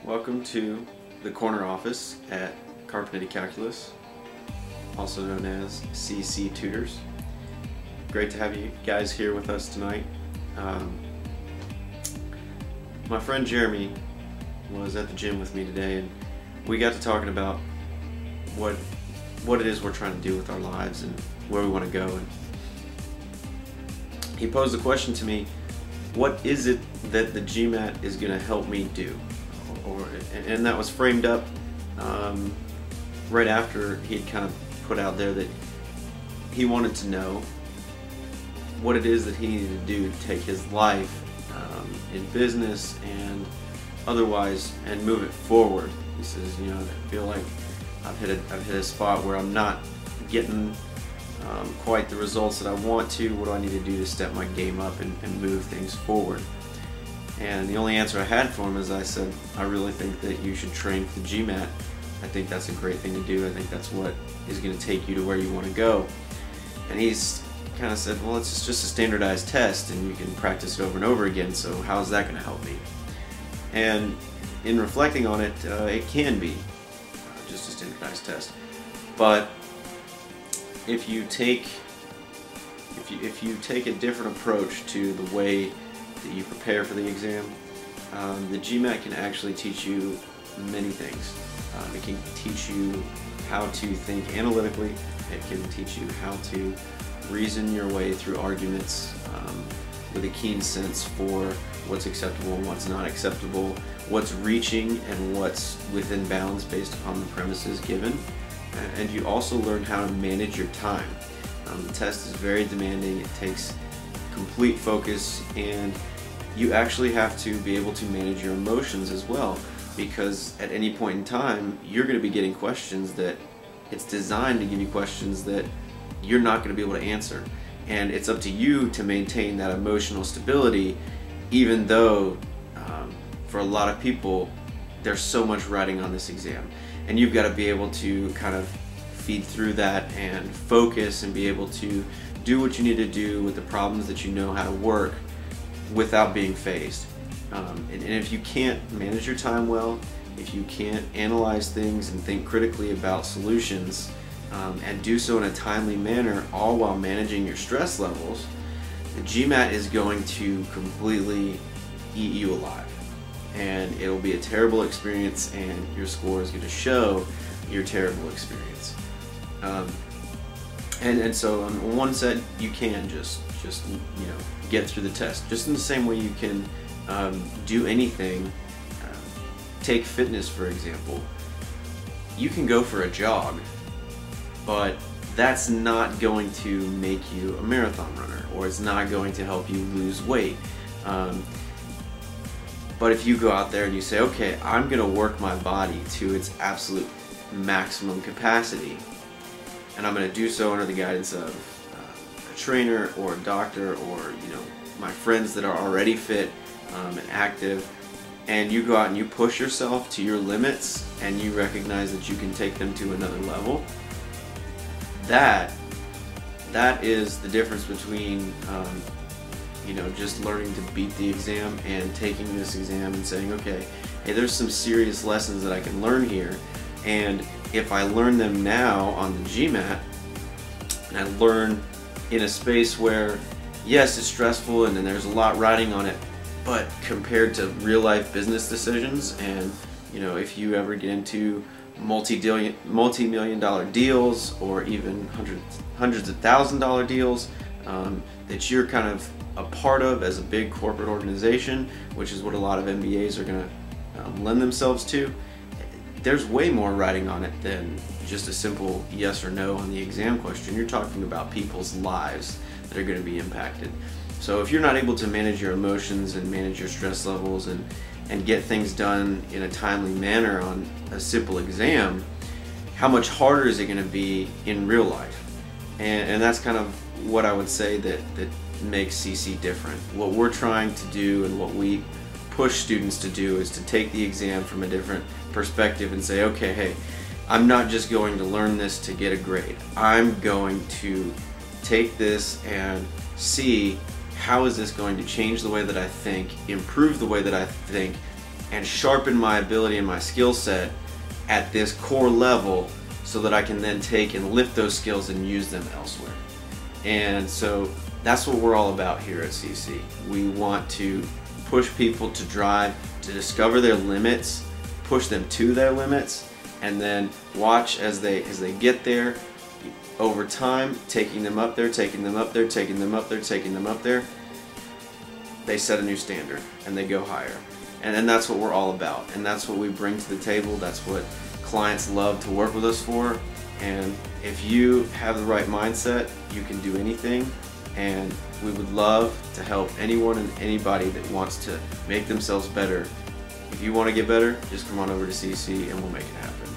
Welcome to the corner office at Carpenetti Calculus, also known as CC Tutors. Great to have you guys here with us tonight. My friend Jeremy was at the gym with me today, and we got to talking about what it is we're trying to do with our lives and where we want to go. And he posed a question to me: what is it that the GMAT is going to help me do? And that was framed up right after he had kind of put out there that he wanted to know what it is that he needed to do to take his life in business and otherwise and move it forward. He says, I feel like I've hit a spot where I'm not getting quite the results that I want to. What do I need to do to step my game up and move things forward? And the only answer I had for him is I said, I really think that you should train for the GMAT. I think that's a great thing to do. I think that's what is going to take you to where you want to go. And he's kind of said, well, it's just a standardized test and you can practice it over and over again, so how is that going to help me? And in reflecting on it, it can be just a standardized test. But if you take a different approach to the way that you prepare for the exam, the GMAT can actually teach you many things. It can teach you how to think analytically. It can teach you how to reason your way through arguments with a keen sense for what's acceptable and what's not acceptable, what's reaching and what's within bounds based upon the premises given. And you also learn how to manage your time. The test is very demanding. It takes complete focus, and you actually have to be able to manage your emotions as well, because at any point in time you're going to be getting questions that it's designed to give you questions that you're not going to be able to answer, and it's up to you to maintain that emotional stability, even though for a lot of people there's so much riding on this exam, and you've got to be able to kind of feed through that and focus and be able to do what you need to do with the problems that you know how to work without being phased. And if you can't manage your time well, if you can't analyze things and think critically about solutions and do so in a timely manner, all while managing your stress levels, the GMAT is going to completely eat you alive. And it'll be a terrible experience, and your score is going to show your terrible experience. And so on one side, you can just get through the test, just in the same way you can do anything. Take fitness, for example. You can go for a jog, but that's not going to make you a marathon runner, or it's not going to help you lose weight. But if you go out there and you say, okay, I'm going to work my body to its absolute maximum capacity, and I'm going to do so under the guidance of a trainer or a doctor or my friends that are already fit and active, and you go out and you push yourself to your limits and you recognize that you can take them to another level, that is the difference between just learning to beat the exam and taking this exam and saying, okay, hey, there's some serious lessons that I can learn here, and if I learn them now on the GMAT, and I learn in a space where, yes, it's stressful and then there's a lot riding on it, but compared to real life business decisions, and if you ever get into multi-million dollar deals or even hundreds of $1,000 deals that you're kind of a part of as a big corporate organization, which is what a lot of MBAs are going to lend themselves to, there's way more riding on it than just a simple yes or no on the exam question. You're talking about people's lives that are going to be impacted. So if you're not able to manage your emotions and manage your stress levels and get things done in a timely manner on a simple exam, how much harder is it going to be in real life? And that's kind of what I would say that makes CC different. What we're trying to do and what we push students to do is to take the exam from a different perspective and say, okay, hey, I'm not just going to learn this to get a grade. I'm going to take this and see how is this going to change the way that I think, improve the way that I think, and sharpen my ability and my skill set at this core level so that I can then take and lift those skills and use them elsewhere. And so that's what we're all about here at CC. We want to push people to drive, to discover their limits, push them to their limits, and then watch as they get there over time, taking them up there, taking them up there, taking them up there, taking them up there. They set a new standard and they go higher. And then that's what we're all about. And that's what we bring to the table. That's what clients love to work with us for. And if you have the right mindset, you can do anything. And we would love to help anyone and anybody that wants to make themselves better. If you want to get better, just come on over to CC and we'll make it happen.